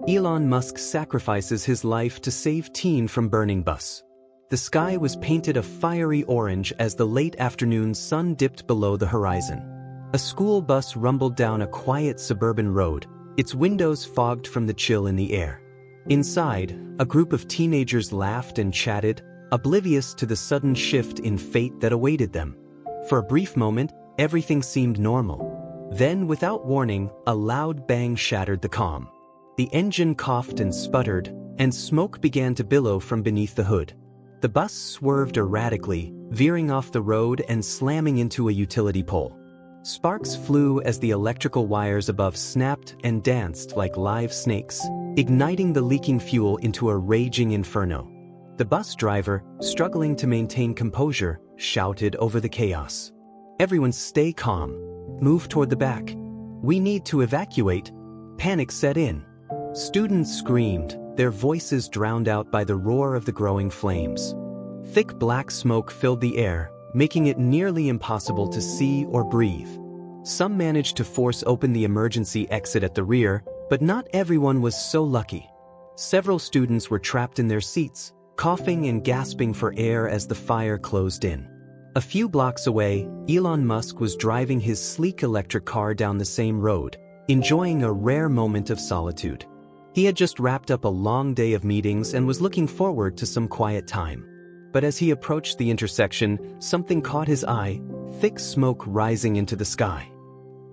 Elon Musk sacrifices his life to save teen from burning bus. The sky was painted a fiery orange as the late afternoon sun dipped below the horizon. A school bus rumbled down a quiet suburban road, its windows fogged from the chill in the air. Inside, a group of teenagers laughed and chatted, oblivious to the sudden shift in fate that awaited them. For a brief moment, everything seemed normal. Then, without warning, a loud bang shattered the calm. The engine coughed and sputtered, and smoke began to billow from beneath the hood. The bus swerved erratically, veering off the road and slamming into a utility pole. Sparks flew as the electrical wires above snapped and danced like live snakes, igniting the leaking fuel into a raging inferno. The bus driver, struggling to maintain composure, shouted over the chaos. "Everyone stay calm. Move toward the back. We need to evacuate." Panic set in. Students screamed, their voices drowned out by the roar of the growing flames. Thick black smoke filled the air, making it nearly impossible to see or breathe. Some managed to force open the emergency exit at the rear, but not everyone was so lucky. Several students were trapped in their seats, coughing and gasping for air as the fire closed in. A few blocks away, Elon Musk was driving his sleek electric car down the same road, enjoying a rare moment of solitude. He had just wrapped up a long day of meetings and was looking forward to some quiet time. But as he approached the intersection, something caught his eye, thick smoke rising into the sky.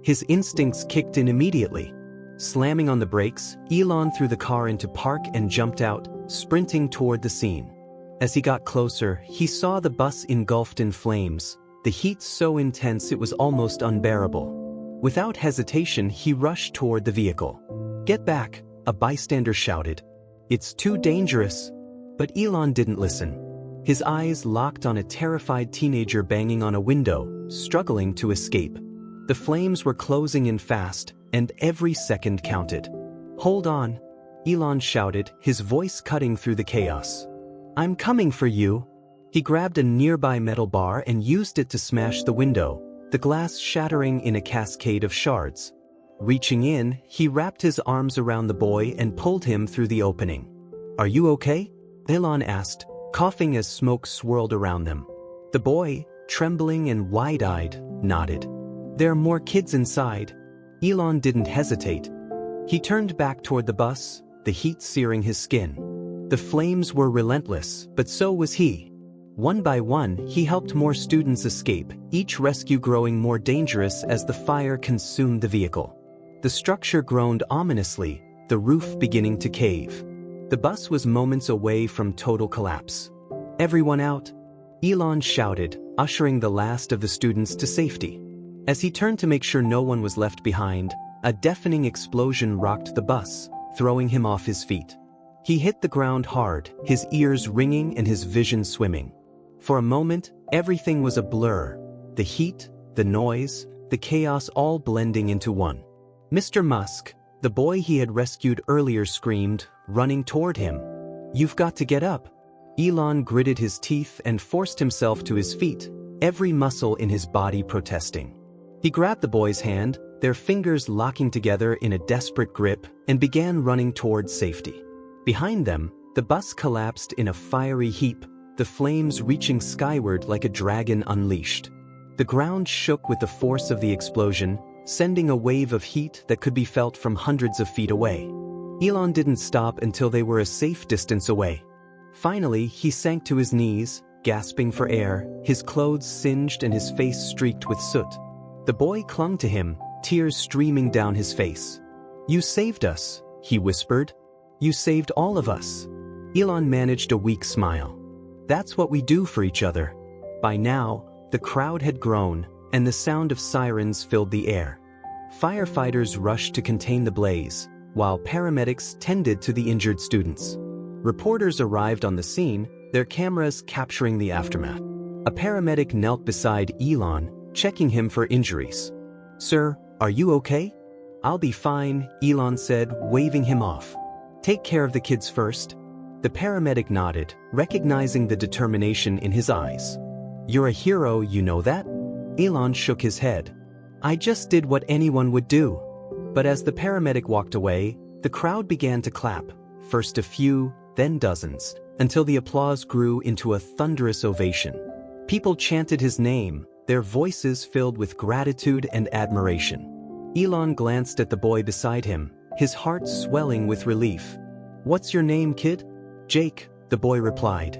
His instincts kicked in immediately. Slamming on the brakes, Elon threw the car into park and jumped out, sprinting toward the scene. As he got closer, he saw the bus engulfed in flames, the heat so intense it was almost unbearable. Without hesitation, he rushed toward the vehicle. "Get back," a bystander shouted. "It's too dangerous." But Elon didn't listen. His eyes locked on a terrified teenager banging on a window, struggling to escape. The flames were closing in fast, and every second counted. "Hold on," Elon shouted, his voice cutting through the chaos. "I'm coming for you." He grabbed a nearby metal bar and used it to smash the window, the glass shattering in a cascade of shards. Reaching in, he wrapped his arms around the boy and pulled him through the opening. "Are you okay?" Elon asked, coughing as smoke swirled around them. The boy, trembling and wide-eyed, nodded. "There are more kids inside." Elon didn't hesitate. He turned back toward the bus, the heat searing his skin. The flames were relentless, but so was he. One by one, he helped more students escape, each rescue growing more dangerous as the fire consumed the vehicle. The structure groaned ominously, the roof beginning to cave. The bus was moments away from total collapse. "Everyone out!" Elon shouted, ushering the last of the students to safety. As he turned to make sure no one was left behind, a deafening explosion rocked the bus, throwing him off his feet. He hit the ground hard, his ears ringing and his vision swimming. For a moment, everything was a blur. The heat, the noise, the chaos all blending into one. Mr. Musk, the boy he had rescued earlier, screamed, running toward him. "You've got to get up." Elon gritted his teeth and forced himself to his feet, every muscle in his body protesting. He grabbed the boy's hand, their fingers locking together in a desperate grip, and began running toward safety. Behind them, the bus collapsed in a fiery heap, the flames reaching skyward like a dragon unleashed. The ground shook with the force of the explosion, sending a wave of heat that could be felt from hundreds of feet away. Elon didn't stop until they were a safe distance away. Finally, he sank to his knees, gasping for air, his clothes singed and his face streaked with soot. The boy clung to him, tears streaming down his face. "You saved us," he whispered. "You saved all of us." Elon managed a weak smile. "That's what we do for each other." By now, the crowd had grown, and the sound of sirens filled the air. Firefighters rushed to contain the blaze, while paramedics tended to the injured students. Reporters arrived on the scene, their cameras capturing the aftermath. A paramedic knelt beside Elon, checking him for injuries. "Sir, are you okay?" "I'll be fine," Elon said, waving him off. "Take care of the kids first." The paramedic nodded, recognizing the determination in his eyes. "You're a hero, you know that?" Elon shook his head. "I just did what anyone would do." But as the paramedic walked away, The crowd began to clap, first a few, then dozens, until the applause grew into a thunderous ovation. People chanted his name, their voices filled with gratitude and admiration. Elon glanced at the boy beside him, his heart swelling with relief. "What's your name, kid?" "Jake," the boy replied.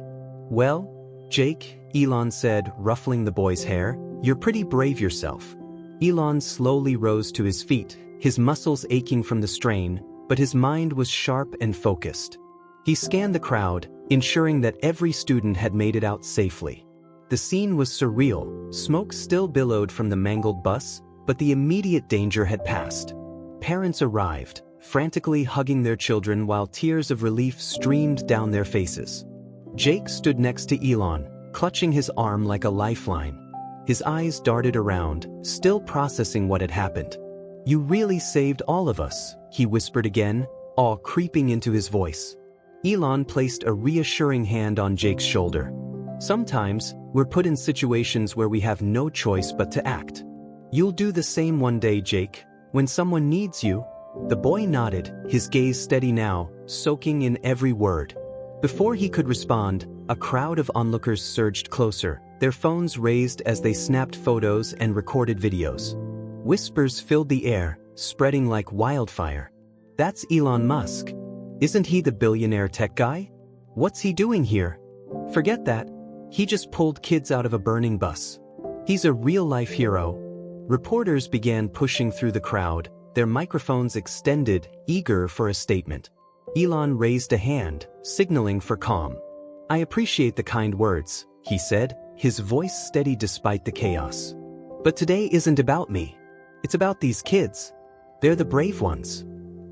"Well, Jake," Elon said, ruffling the boy's hair, "you're pretty brave yourself." Elon slowly rose to his feet, his muscles aching from the strain, but his mind was sharp and focused. He scanned the crowd, ensuring that every student had made it out safely. The scene was surreal, smoke still billowed from the mangled bus, but the immediate danger had passed. Parents arrived, frantically hugging their children while tears of relief streamed down their faces. Jake stood next to Elon, clutching his arm like a lifeline. His eyes darted around, still processing what had happened. "You really saved all of us," he whispered again, awe creeping into his voice. Elon placed a reassuring hand on Jake's shoulder. "Sometimes, we're put in situations where we have no choice but to act. You'll do the same one day, Jake, when someone needs you." The boy nodded, his gaze steady now, soaking in every word. Before he could respond, a crowd of onlookers surged closer, their phones raised as they snapped photos and recorded videos. Whispers filled the air, spreading like wildfire. "That's Elon Musk. Isn't he the billionaire tech guy? What's he doing here?" "Forget that. He just pulled kids out of a burning bus. He's a real-life hero." Reporters began pushing through the crowd, their microphones extended, eager for a statement. Elon raised a hand, signaling for calm. "I appreciate the kind words," he said, his voice steady despite the chaos. "But today isn't about me. It's about these kids. They're the brave ones.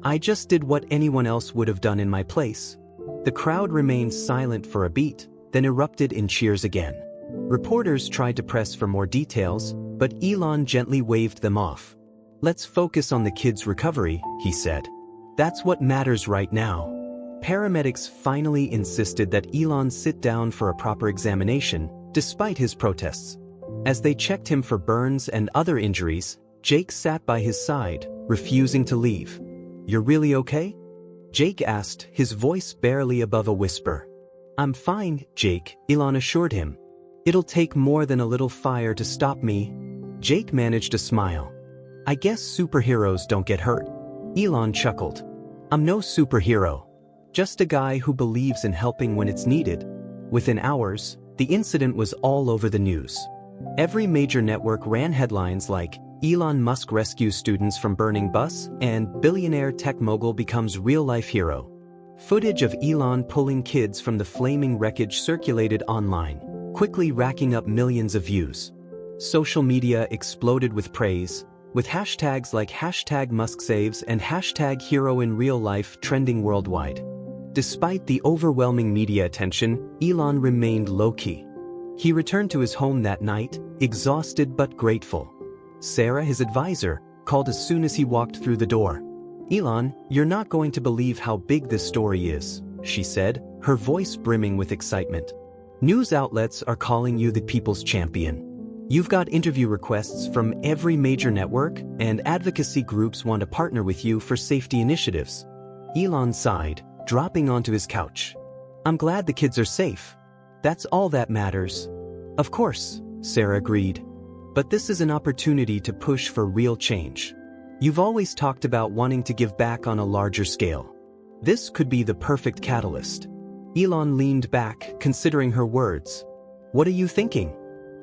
I just did what anyone else would have done in my place." The crowd remained silent for a beat, then erupted in cheers again. Reporters tried to press for more details, but Elon gently waved them off. "Let's focus on the kids' recovery," he said. "That's what matters right now." Paramedics finally insisted that Elon sit down for a proper examination, despite his protests. As they checked him for burns and other injuries, Jake sat by his side, refusing to leave. "You're really okay?" Jake asked, his voice barely above a whisper. "I'm fine, Jake," Elon assured him. "It'll take more than a little fire to stop me." Jake managed a smile. "I guess superheroes don't get hurt." Elon chuckled. "I'm no superhero. Just a guy who believes in helping when it's needed." Within hours, the incident was all over the news. Every major network ran headlines like, "Elon Musk rescues students from burning bus," and "Billionaire tech mogul becomes real-life hero." Footage of Elon pulling kids from the flaming wreckage circulated online, quickly racking up millions of views. Social media exploded with praise, with hashtags like #MuskSaves and #HeroInRealLife trending worldwide. Despite the overwhelming media attention, Elon remained low-key. He returned to his home that night, exhausted but grateful. Sarah, his advisor, called as soon as he walked through the door. "Elon, you're not going to believe how big this story is," she said, her voice brimming with excitement. "News outlets are calling you the people's champion. You've got interview requests from every major network, and advocacy groups want to partner with you for safety initiatives." Elon sighed, dropping onto his couch. "I'm glad the kids are safe. That's all that matters." "Of course," Sarah agreed. "But this is an opportunity to push for real change. You've always talked about wanting to give back on a larger scale. This could be the perfect catalyst." Elon leaned back, considering her words. "What are you thinking?"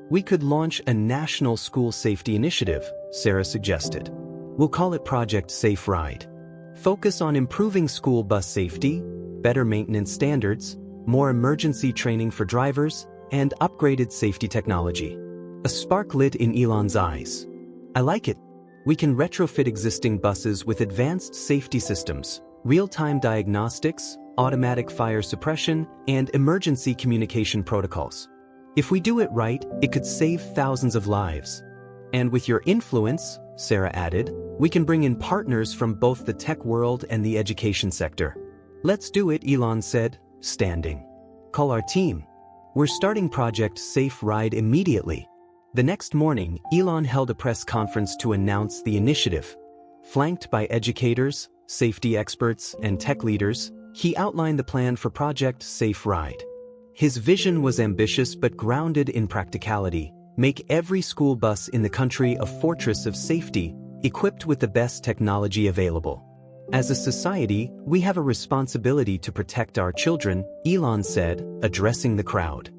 "We could launch a national school safety initiative," Sarah suggested. "We'll call it Project Safe Ride. Focus on improving school bus safety, better maintenance standards, more emergency training for drivers, and upgraded safety technology." A spark lit in Elon's eyes. "I like it. We can retrofit existing buses with advanced safety systems, real-time diagnostics, automatic fire suppression, and emergency communication protocols. If we do it right, it could save thousands of lives. And with your influence," Sarah added, "we can bring in partners from both the tech world and the education sector." "Let's do it," Elon said, standing. "Call our team. We're starting Project Safe Ride immediately." The next morning, Elon held a press conference to announce the initiative. Flanked by educators, safety experts, and tech leaders, he outlined the plan for Project Safe Ride. His vision was ambitious but grounded in practicality: make every school bus in the country a fortress of safety, equipped with the best technology available. As a society, we have a responsibility to protect our children, Elon said, addressing the crowd.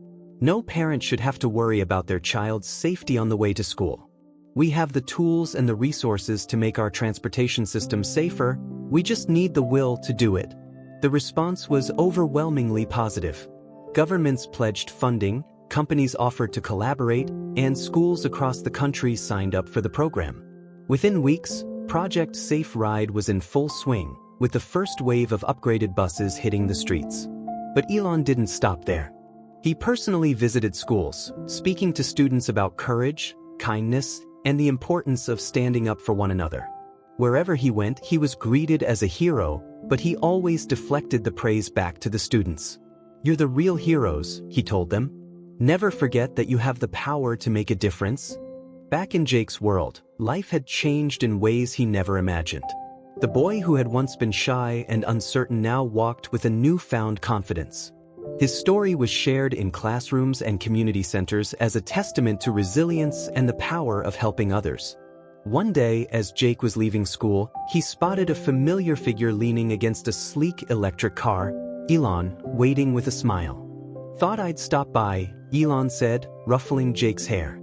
No parent should have to worry about their child's safety on the way to school. We have the tools and the resources to make our transportation system safer, we just need the will to do it. The response was overwhelmingly positive. Governments pledged funding, companies offered to collaborate, and schools across the country signed up for the program. Within weeks, Project Safe Ride was in full swing, with the first wave of upgraded buses hitting the streets. But Elon didn't stop there. He personally visited schools, speaking to students about courage, kindness, and the importance of standing up for one another. Wherever he went, he was greeted as a hero, but he always deflected the praise back to the students. "You're the real heroes," he told them. "Never forget that you have the power to make a difference." Back in Jake's world, life had changed in ways he never imagined. The boy who had once been shy and uncertain now walked with a newfound confidence. His story was shared in classrooms and community centers as a testament to resilience and the power of helping others. One day, as Jake was leaving school, he spotted a familiar figure leaning against a sleek electric car, Elon, waiting with a smile. "Thought I'd stop by," Elon said, ruffling Jake's hair.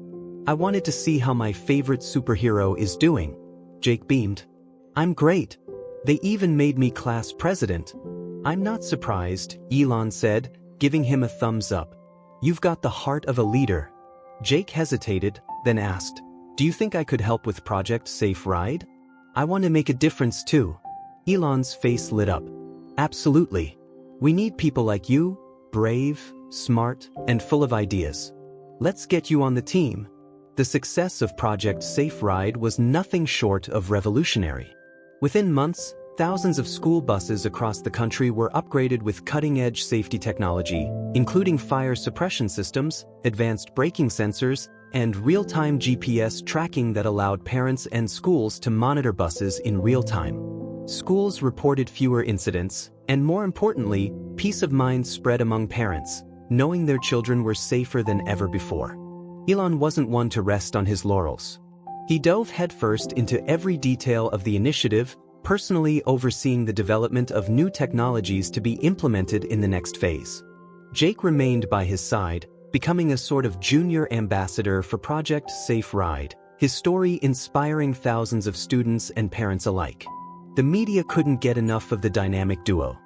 "I wanted to see how my favorite superhero is doing." Jake beamed. "I'm great. They even made me class president." "I'm not surprised," Elon said, giving him a thumbs up. "You've got the heart of a leader." Jake hesitated, then asked, "Do you think I could help with Project Safe Ride? I want to make a difference too." Elon's face lit up. "Absolutely. We need people like you, brave, smart, and full of ideas. Let's get you on the team." The success of Project Safe Ride was nothing short of revolutionary. Within months, thousands of school buses across the country were upgraded with cutting-edge safety technology, including fire suppression systems, advanced braking sensors, and real-time GPS tracking that allowed parents and schools to monitor buses in real time. Schools reported fewer incidents, and more importantly, peace of mind spread among parents, knowing their children were safer than ever before. Elon wasn't one to rest on his laurels. He dove headfirst into every detail of the initiative, personally overseeing the development of new technologies to be implemented in the next phase. Jake remained by his side, becoming a sort of junior ambassador for Project Safe Ride, his story inspiring thousands of students and parents alike. The media couldn't get enough of the dynamic duo.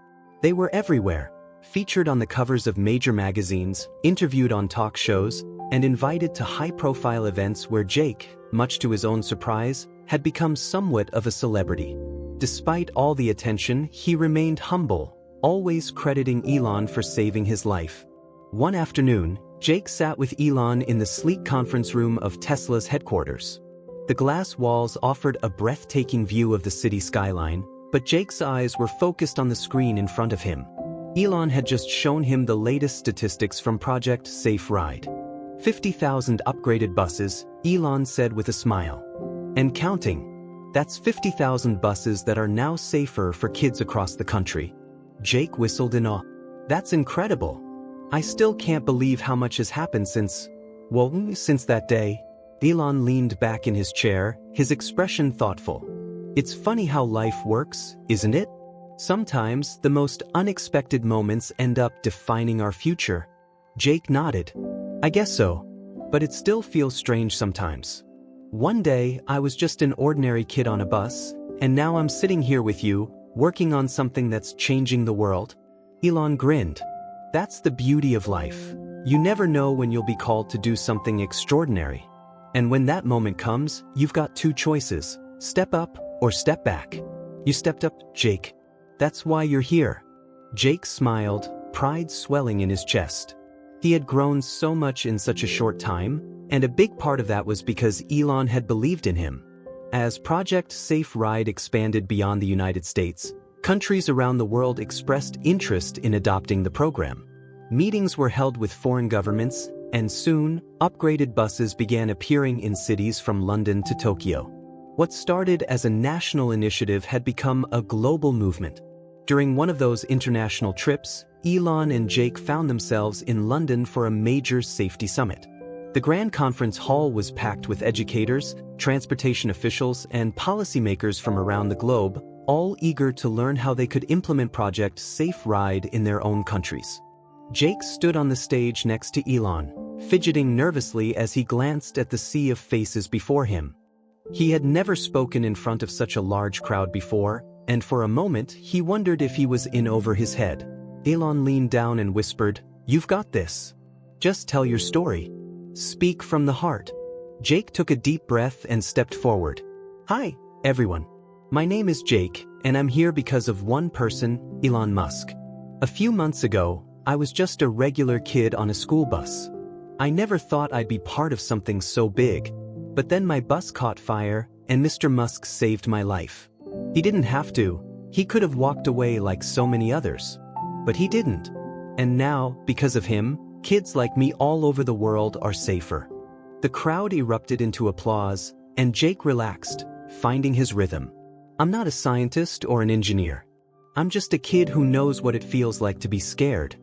They were everywhere, featured on the covers of major magazines, interviewed on talk shows, and invited to high-profile events where Jake, much to his own surprise, had become somewhat of a celebrity. Despite all the attention, he remained humble, always crediting Elon for saving his life. One afternoon, Jake sat with Elon in the sleek conference room of Tesla's headquarters. The glass walls offered a breathtaking view of the city skyline, but Jake's eyes were focused on the screen in front of him. Elon had just shown him the latest statistics from Project Safe Ride. 50,000 upgraded buses, Elon said with a smile. And counting. That's 50,000 buses that are now safer for kids across the country. Jake whistled in awe. "That's incredible. I still can't believe how much has happened since that day." Elon leaned back in his chair, his expression thoughtful. "It's funny how life works, isn't it? Sometimes the most unexpected moments end up defining our future." Jake nodded. "I guess so. But it still feels strange sometimes. One day, I was just an ordinary kid on a bus, and now I'm sitting here with you, working on something that's changing the world." Elon grinned. "That's the beauty of life. You never know when you'll be called to do something extraordinary. And when that moment comes, you've got two choices: step up or step back. You stepped up, Jake. That's why you're here." Jake smiled, pride swelling in his chest. He had grown so much in such a short time, and a big part of that was because Elon had believed in him. As Project Safe Ride expanded beyond the United States, countries around the world expressed interest in adopting the program. Meetings were held with foreign governments, and soon, upgraded buses began appearing in cities from London to Tokyo. What started as a national initiative had become a global movement. During one of those international trips, Elon and Jake found themselves in London for a major safety summit. The Grand Conference Hall was packed with educators, transportation officials, and policymakers from around the globe, all eager to learn how they could implement Project Safe Ride in their own countries. Jake stood on the stage next to Elon, fidgeting nervously as he glanced at the sea of faces before him. He had never spoken in front of such a large crowd before, and for a moment he wondered if he was in over his head. Elon leaned down and whispered, "You've got this. Just tell your story. Speak from the heart." Jake took a deep breath and stepped forward. "Hi, everyone. My name is Jake, and I'm here because of one person, Elon Musk. A few months ago, I was just a regular kid on a school bus. I never thought I'd be part of something so big. But then my bus caught fire, and Mr. Musk saved my life. He didn't have to. He could have walked away like so many others. But he didn't. And now, because of him, kids like me all over the world are safer." The crowd erupted into applause, and Jake relaxed, finding his rhythm. "I'm not a scientist or an engineer. I'm just a kid who knows what it feels like to be scared.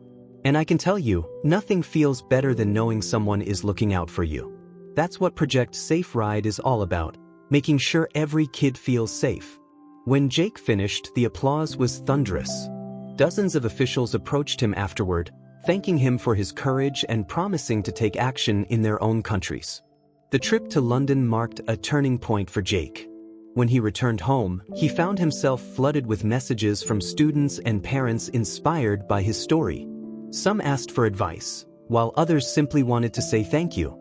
And I can tell you, nothing feels better than knowing someone is looking out for you. That's what Project Safe Ride is all about, making sure every kid feels safe." When Jake finished, the applause was thunderous. Dozens of officials approached him afterward, thanking him for his courage and promising to take action in their own countries. The trip to London marked a turning point for Jake. When he returned home, he found himself flooded with messages from students and parents inspired by his story. Some asked for advice, while others simply wanted to say thank you.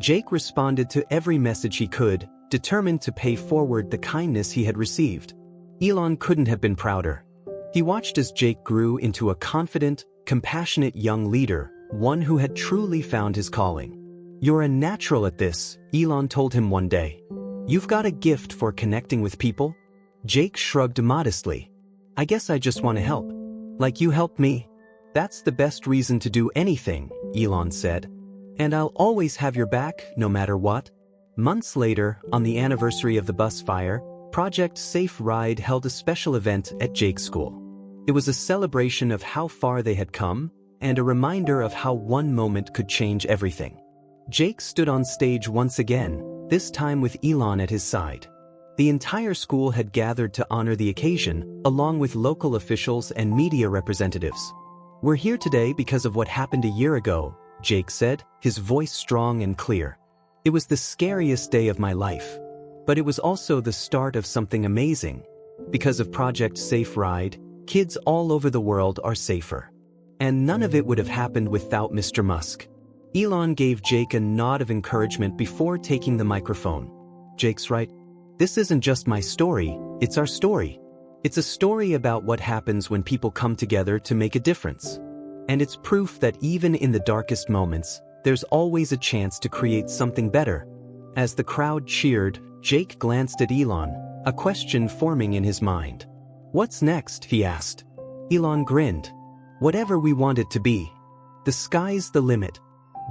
Jake responded to every message he could, determined to pay forward the kindness he had received. Elon couldn't have been prouder. He watched as Jake grew into a confident, compassionate young leader, one who had truly found his calling. "You're a natural at this," Elon told him one day. "You've got a gift for connecting with people." Jake shrugged modestly. "I guess I just want to help. Like you helped me." "That's the best reason to do anything," Elon said. "And I'll always have your back, no matter what." Months later, on the anniversary of the bus fire, Project Safe Ride held a special event at Jake's school. It was a celebration of how far they had come, and a reminder of how one moment could change everything. Jake stood on stage once again, this time with Elon at his side. The entire school had gathered to honor the occasion, along with local officials and media representatives. "We're here today because of what happened a year ago," Jake said, his voice strong and clear. "It was the scariest day of my life. But it was also the start of something amazing. Because of Project Safe Ride, kids all over the world are safer. And none of it would have happened without Mr. Musk." Elon gave Jake a nod of encouragement before taking the microphone. "Jake's right. This isn't just my story, it's our story. It's a story about what happens when people come together to make a difference. And it's proof that even in the darkest moments, there's always a chance to create something better." As the crowd cheered, Jake glanced at Elon, a question forming in his mind. "What's next?" he asked. Elon grinned. "Whatever we want it to be. The sky's the limit."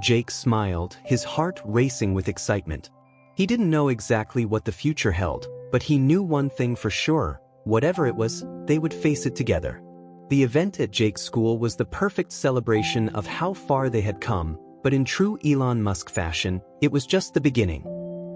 Jake smiled, his heart racing with excitement. He didn't know exactly what the future held, but he knew one thing for sure: whatever it was, they would face it together. The event at Jake's school was the perfect celebration of how far they had come, but in true Elon Musk fashion, it was just the beginning.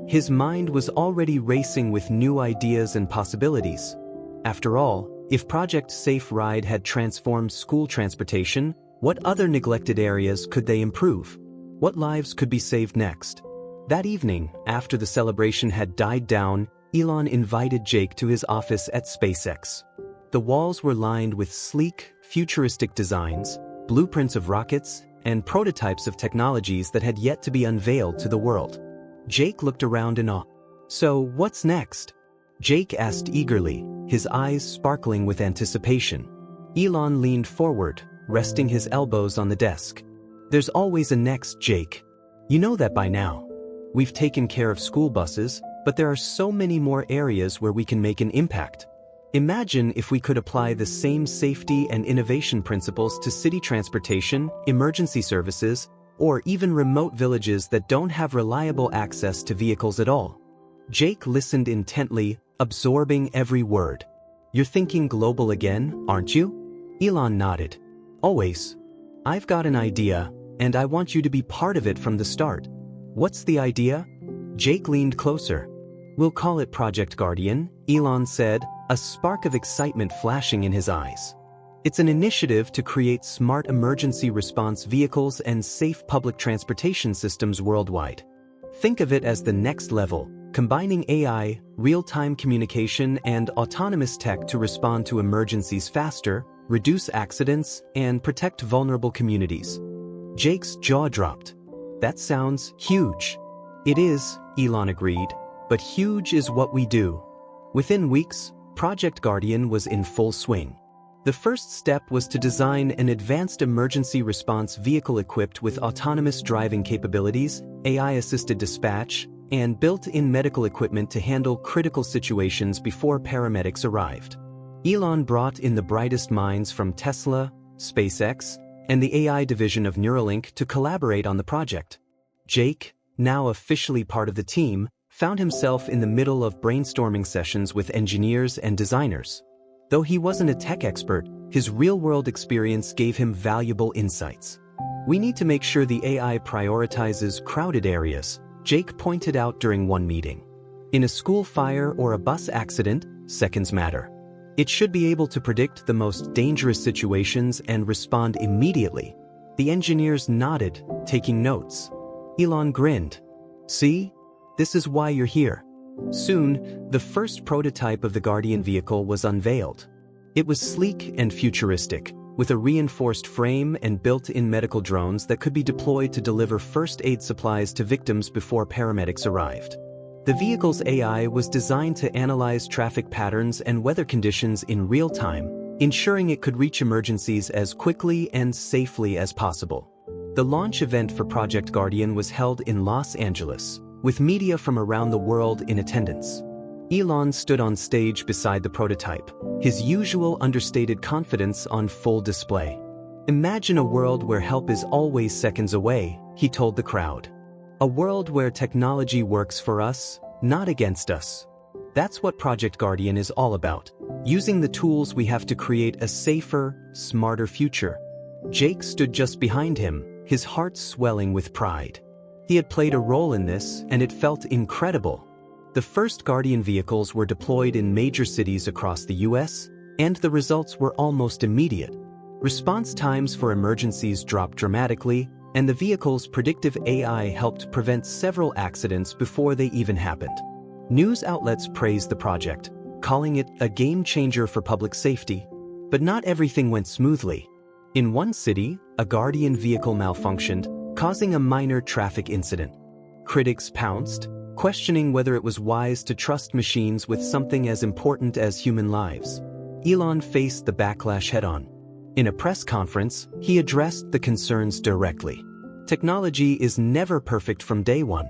His mind was already racing with new ideas and possibilities. After all, if Project Safe Ride had transformed school transportation, what other neglected areas could they improve? What lives could be saved next? That evening, after the celebration had died down, Elon invited Jake to his office at SpaceX. The walls were lined with sleek, futuristic designs, blueprints of rockets, and prototypes of technologies that had yet to be unveiled to the world. Jake looked around in awe. "So, what's next?" Jake asked eagerly, his eyes sparkling with anticipation. Elon leaned forward, resting his elbows on the desk. "There's always a next, Jake. You know that by now. We've taken care of school buses, but there are so many more areas where we can make an impact. Imagine if we could apply the same safety and innovation principles to city transportation, emergency services, or even remote villages that don't have reliable access to vehicles at all." Jake listened intently, absorbing every word. "You're thinking global again, aren't you?" Elon nodded. "Always. I've got an idea, and I want you to be part of it from the start." "What's the idea?" Jake leaned closer. "We'll call it Project Guardian," Elon said, a spark of excitement flashing in his eyes. "It's an initiative to create smart emergency response vehicles and safe public transportation systems worldwide. Think of it as the next level, combining AI, real-time communication, and autonomous tech to respond to emergencies faster, reduce accidents, and protect vulnerable communities." Jake's jaw dropped. "That sounds huge." "It is," Elon agreed, "but huge is what we do." Within weeks, Project Guardian was in full swing. The first step was to design an advanced emergency response vehicle equipped with autonomous driving capabilities, AI-assisted dispatch, and built-in medical equipment to handle critical situations before paramedics arrived. Elon brought in the brightest minds from Tesla, SpaceX, and the AI division of Neuralink to collaborate on the project. Jake, now officially part of the team, found himself in the middle of brainstorming sessions with engineers and designers. Though he wasn't a tech expert, his real-world experience gave him valuable insights. "We need to make sure the AI prioritizes crowded areas," Jake pointed out during one meeting. "In a school fire or a bus accident, seconds matter. It should be able to predict the most dangerous situations and respond immediately." The engineers nodded, taking notes. Elon grinned. "See? This is why you're here." Soon, the first prototype of the Guardian vehicle was unveiled. It was sleek and futuristic, with a reinforced frame and built-in medical drones that could be deployed to deliver first aid supplies to victims before paramedics arrived. The vehicle's AI was designed to analyze traffic patterns and weather conditions in real time, ensuring it could reach emergencies as quickly and safely as possible. The launch event for Project Guardian was held in Los Angeles, with media from around the world in attendance. Elon stood on stage beside the prototype, his usual understated confidence on full display. "Imagine a world where help is always seconds away," he told the crowd. "A world where technology works for us, not against us. That's what Project Guardian is all about, using the tools we have to create a safer, smarter future." Jake stood just behind him, his heart swelling with pride. He had played a role in this, and it felt incredible. The first Guardian vehicles were deployed in major cities across the US, and the results were almost immediate. Response times for emergencies dropped dramatically, and the vehicle's predictive AI helped prevent several accidents before they even happened. News outlets praised the project, calling it a game changer for public safety. But not everything went smoothly. In one city, a Guardian vehicle malfunctioned, causing a minor traffic incident. Critics pounced, questioning whether it was wise to trust machines with something as important as human lives. Elon faced the backlash head-on. In a press conference, he addressed the concerns directly. Technology is never perfect from day one.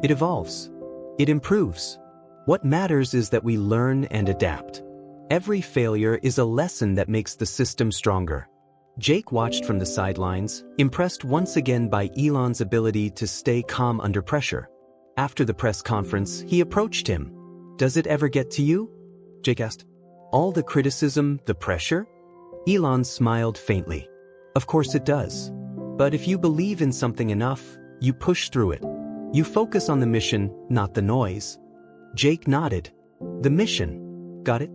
It evolves. It improves. What matters is that we learn and adapt. Every failure is a lesson that makes the system stronger. Jake watched from the sidelines, impressed once again by Elon's ability to stay calm under pressure. After the press conference, he approached him. "Does it ever get to you?" Jake asked. "All the criticism, the pressure?" Elon smiled faintly. "Of course it does. But if you believe in something enough, you push through it. You focus on the mission, not the noise." Jake nodded. "The mission. Got it?"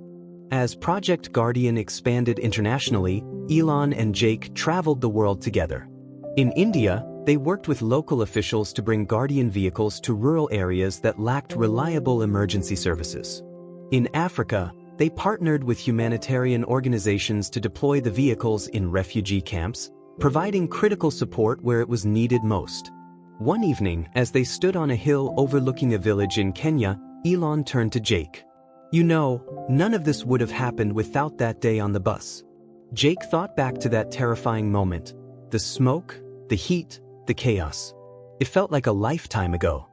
As Project Guardian expanded internationally, Elon and Jake traveled the world together. In India, they worked with local officials to bring Guardian vehicles to rural areas that lacked reliable emergency services. In Africa, they partnered with humanitarian organizations to deploy the vehicles in refugee camps, providing critical support where it was needed most. One evening, as they stood on a hill overlooking a village in Kenya, Elon turned to Jake. "You know, none of this would have happened without that day on the bus." Jake thought back to that terrifying moment. The smoke, the heat, the chaos. It felt like a lifetime ago.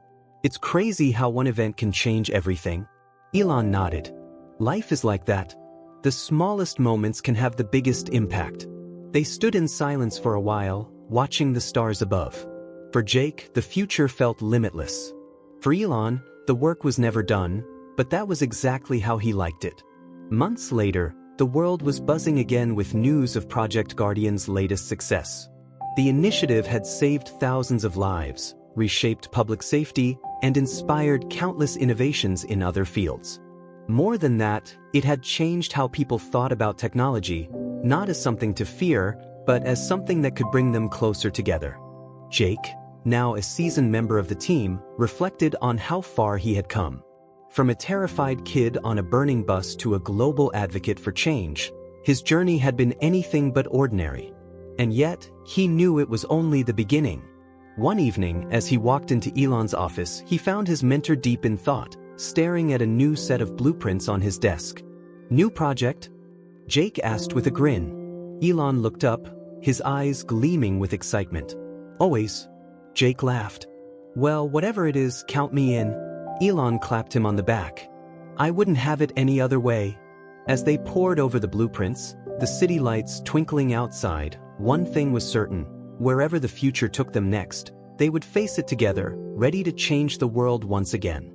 It's crazy how one event can change everything. Elon nodded. Life is like that. The smallest moments can have the biggest impact. They stood in silence for a while, watching the stars above. For Jake, the future felt limitless. For Elon, The work was never done, but that was exactly how he liked it. Months later, the world was buzzing again with news of Project Guardian's latest success. The initiative had saved thousands of lives, reshaped public safety, and inspired countless innovations in other fields. More than that, it had changed how people thought about technology, not as something to fear, but as something that could bring them closer together. Jake, now a seasoned member of the team, reflected on how far he had come. From a terrified kid on a burning bus to a global advocate for change, his journey had been anything but ordinary. And yet, he knew it was only the beginning. One evening, as he walked into Elon's office, he found his mentor deep in thought, staring at a new set of blueprints on his desk. "New project?" Jake asked with a grin. Elon looked up, his eyes gleaming with excitement. "Always." Jake laughed. "Well, whatever it is, count me in." Elon clapped him on the back. "I wouldn't have it any other way." As they pored over the blueprints, the city lights twinkling outside, one thing was certain: wherever the future took them next, they would face it together, ready to change the world once again.